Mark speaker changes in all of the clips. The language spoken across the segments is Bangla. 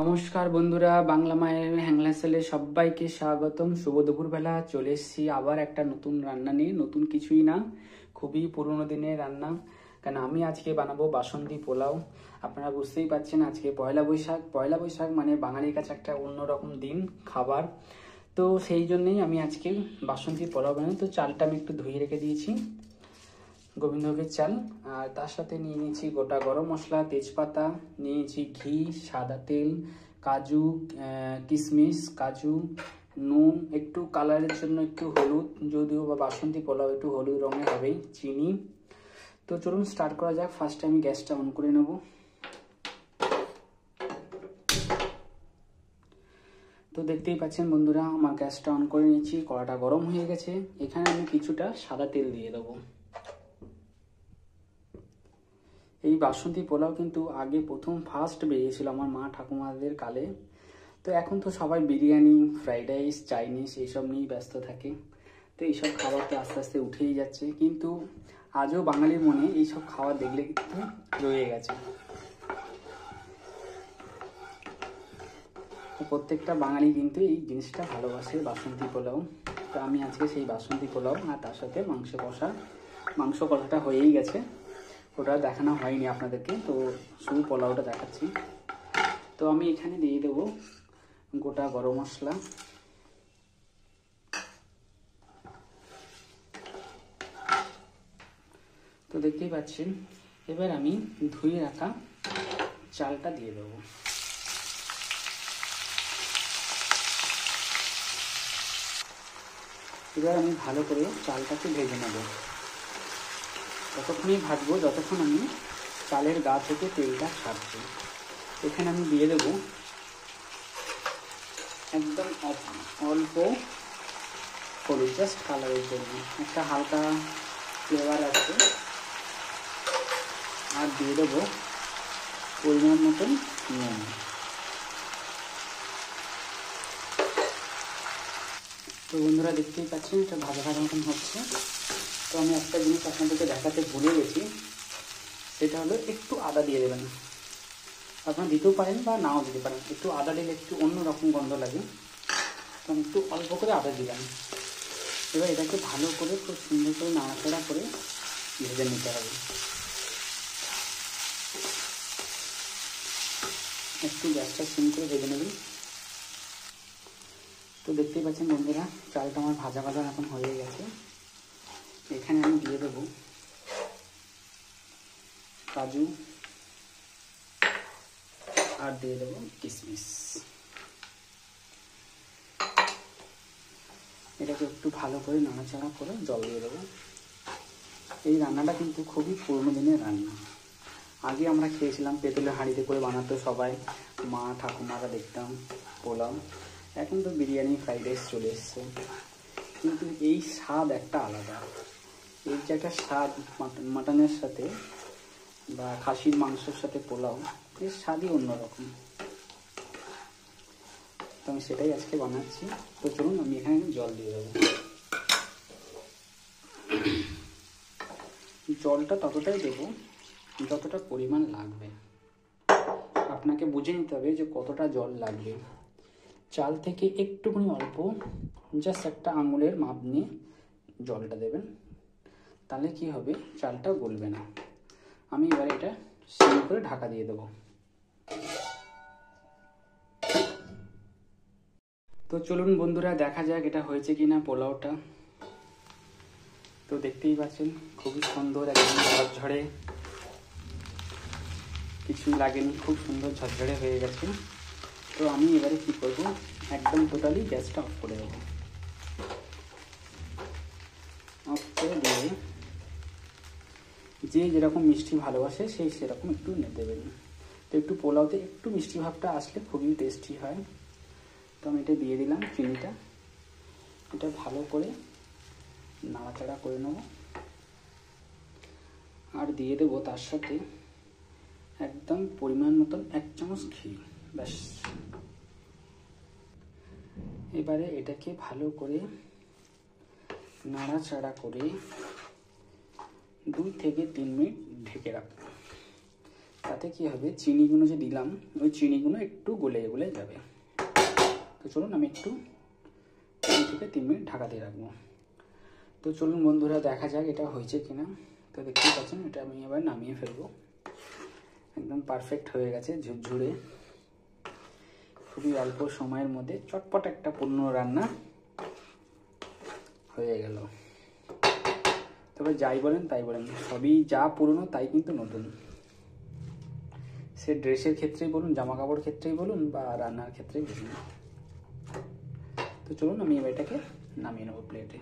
Speaker 1: নমস্কার বন্ধুরা, বাংলা মায়ের হ্যাংলাসেলে সবাইকে স্বাগতম। শুভ দুপুরবেলা চলে এসেছি আবার একটা নতুন রান্না নিয়ে। নতুন কিছুই না, খুবই পুরোনো দিনের রান্না। কারণ আমি আজকে বানাবো বাসন্তী পোলাও। আপনারা বুঝতেই পারছেন আজকে পয়লা বৈশাখ। পয়লা বৈশাখ মানে বাঙালির কাছে একটা অন্যরকম দিন, খাবার। তো সেই জন্যই আমি আজকে বাসন্তী পোলাও বানাই। তো চালটা আমি একটু ধুয়ে রেখে দিয়েছি, গোবিন্দভোগের চাল। আর তার সাথে নিয়ে নিয়েছি গোটা গরম মশলা, তেজপাতা, নিয়েছি ঘি, সাদা তেল, কাজু, কিশমিশ, কাজু, নুন, একটু কালারের জন্য একটু হলুদ, যদিও বা বাসন্তী পোলাও একটু হলুদ রঙের হবেই, চিনি। তো চলুন স্টার্ট করা যাক। ফার্স্টে আমি গ্যাসটা অন করে নেব। তো দেখতেই পাচ্ছেন বন্ধুরা, আমার গ্যাসটা অন করে নিয়েছি, কড়াটা গরম হয়ে গেছে। এখানে আমি কিছুটা সাদা তেল দিয়ে দেবো। এই বাসন্তী পোলাও কিন্তু আগে প্রথম ফার্স্ট বেরিয়েছিল আমার মা ঠাকুমাদের কালে। তো এখন তো সবাই বিরিয়ানি, ফ্রাইড রাইস, চাইনিজ এইসব নিয়েই ব্যস্ত থাকে। তো এইসব খাবার তো আস্তে আস্তে উঠেই যাচ্ছে, কিন্তু আজও বাঙালির মনে এইসব খাবার দেখলে কিন্তু রয়ে গেছে। তো প্রত্যেকটা বাঙালি কিন্তু এই জিনিসটা ভালোবাসে, বাসন্তী পোলাও। তো আমি আজকে সেই বাসন্তী পোলাও আর তার সাথে মাংস কষাটা হয়েই গেছে, ওটা দেখানো হয়নি আপনাদেরকে, তো শুধু পোলাওটা দেখাচ্ছি। তো আমি এখানে দিয়ে দেবো গোটা গরম মশলা, তো দেখতেই পাচ্ছেন। এবার আমি ধুয়ে রাখা চালটা দিয়ে দেবো। এবার আমি ভালো করে চালটাকে ভেজে নেব। ততক্ষণই ভাজবো যতক্ষণ আমি চালের গা থেকে তেলটা ছাড়ছি। এখানে আমি দিয়ে দেবো একদম অল্প হলুদ, জাস্ট কালারের জন্য, একটা হালকা ফ্লেভার আছে। আর দিয়ে দেবো পরিমাণ মতন নুন। তো বন্ধুরা দেখতেই পাচ্ছেন এটা ভাজা ভাজা মতন হচ্ছে। তো আমি একটা জিনিস আপনাদেরকে দেখাতে ভুলে গেছি, সেটা হলো একটু আদা দিয়ে দেবেন। আপনারা দিতেও পারেন বা নাও দিতে পারেন, একটু আদা দিলে একটু অন্যরকম গন্ধ লাগে। তো আমি একটু অল্প করে আদা দিলাম। এবার এটাকে ভালো করে খুব সুন্দর করে নাড়াচাড়া করে ভেজে নিতে হবে। একটু গ্যাসটা সিম করে ভেজে নেবেন। তো দেখতেই পাচ্ছেন বন্ধুরা, চালটা আমার ভাজা ভাজা এখন হয়ে গেছে। এখানে আমি দিয়ে দেবো কাজু আর দিয়ে দেবো কিশমিশ। এটাকে একটু ভালো করে নাড়াচাড়া করে জল দিয়ে দেবো। এই রান্নাটা কিন্তু খুবই পুরনো দিনের রান্না। আগে আমরা খেয়েছিলাম পেতলের হাঁড়িতে করে বানাতো সবাই, মা ঠাকুমারা দেখতাম পোলাও। এখন তো বিরিয়ানি, ফ্রাইড রাইস চলে এসছে, কিন্তু এই স্বাদ একটা আলাদা। এই যে একটা স্বাদ মাটনের সাথে বা খাসির মাংসের সাথে পোলাও, এর স্বাদই অন্যরকম। তো আমি সেটাই আজকে বানাচ্ছি। তো চলুন আমি এখানে জল দিয়ে দেবো। জলটা ততটাই দেবো যতটা পরিমাণ লাগবে। আপনাকে বুঝে নিতে হবে যে কতটা জল লাগবে। চাল থেকে একটুখানি অল্প, জাস্ট একটা আঙুলের মাপ নিয়ে জলটা দেবেন, তাহলে কি হবে, চালটা গলবে না। আমি এবার এটা সিম করে ঢাকা দিয়ে দেবো। তো চলুন বন্ধুরা দেখা যাক এটা হয়েছে কিনা পোলাওটা। তো দেখতেই পাচ্ছেন খুবই সুন্দর, একদম ঝরঝরে, কিছুই লাগেনি, খুব সুন্দর ঝরঝরে হয়ে গেছে। তো আমি এবারে কি করব, একদম টোটালি গ্যাসটা অফ করে দেবো। অফ করে দিয়ে যে যেরকম মিষ্টি ভালোবাসে সেই সেরকম একটু দেবেন। তো একটু পোলাওতে একটু মিষ্টি ভাবটা আসলে খুবই টেস্টি হয়। তো আমি এটা দিয়ে দিলাম চিনিটা। এটা ভালো করে নাড়াচাড়া করে নেব। আর দিয়ে দেবো তার সাথে একদম পরিমাণ মতন 1 চামচ ঘি, ব্যাস। এবারে এটাকে ভালো করে নাড়াচাড়া করে 2 থেকে 3 মিনিট ঢেকে রাখবো। তাতে কি হবে, চিনিগুলো যে দিলাম ওই চিনিগুলো একটু গলে গলে যাবে। তো চলুন আমি একটু 2 থেকে 3 মিনিট ঢাকা দিয়ে রাখবো। তো চলুন বন্ধুরা দেখা যাক এটা হয়েছে কিনা। তো দেখতেই পাচ্ছেন এটা আমি এবার নামিয়ে ফেলবো। একদম পারফেক্ট হয়ে গেছে, ঝুরঝুরে, খুবই অল্প সময়ের মধ্যে চটপট একটা পূর্ণ রান্না হয়ে গেল। তবে যাই বলেন তাই বলেন, সবই যা পুরনো তাই কিন্তু নতুন। সে ড্রেসের ক্ষেত্রেই বলুন, জামা কাপড় ক্ষেত্রেই বলুন, বা রান্নার ক্ষেত্রেই বলুন। তো চলুন আমি এবার এটাকে নামিয়ে নেবো প্লেটে।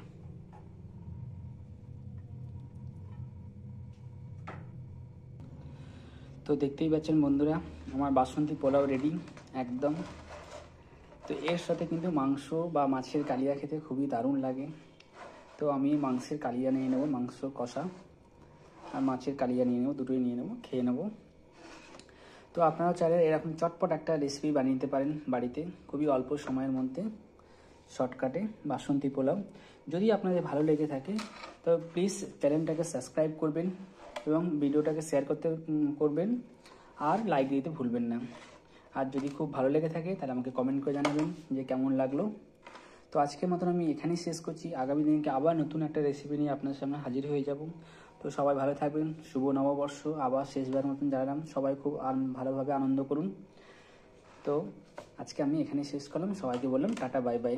Speaker 1: তো দেখতেই পাচ্ছেন বন্ধুরা আমার বাসন্তী পোলাও রেডি একদম। তো এর সাথে কিন্তু মাংস বা মাছের কালিয়া খেতে খুবই দারুণ লাগে। তো আমি মাংসের কালিয়া নিয়ে নেব, মাংস কষা আর মাছের কালিয়া নিয়ে নেব, দুটোই নিয়ে নেব, খেয়ে নেব। তো আপনারাও চাইলে এরকম চটপট একটা রেসিপি বানিয়ে নিতে পারেন বাড়িতে, খুবই অল্প সময়ের মধ্যে শর্টকাটে বাসন্তী পোলাও। যদি আপনাদের ভালো লেগে থাকে তো প্লিজ চ্যানেলটাকে সাবস্ক্রাইব করবেন এবং ভিডিওটাকে শেয়ার করবেন আর লাইক দিতে ভুলবেন না। আর যদি খুব ভালো লেগে থাকে তাহলে আমাকে কমেন্ট করে জানাবেন যে কেমন লাগলো। তো আজকের মতন আমি এখানেই শেষ করছি। আগামী দিনকে আবার নতুন একটা রেসিপি নিয়ে আপনার সামনে হাজির হয়ে যাব। তো সবাই ভালো থাকবেন, শুভ নববর্ষ আবার শেষবার মতন জানালাম, সবাই খুব ভালোভাবে আনন্দ করুন। তো আজকে আমি এখানেই শেষ করলাম, সবাইকে বললাম টাটা বাই বাই।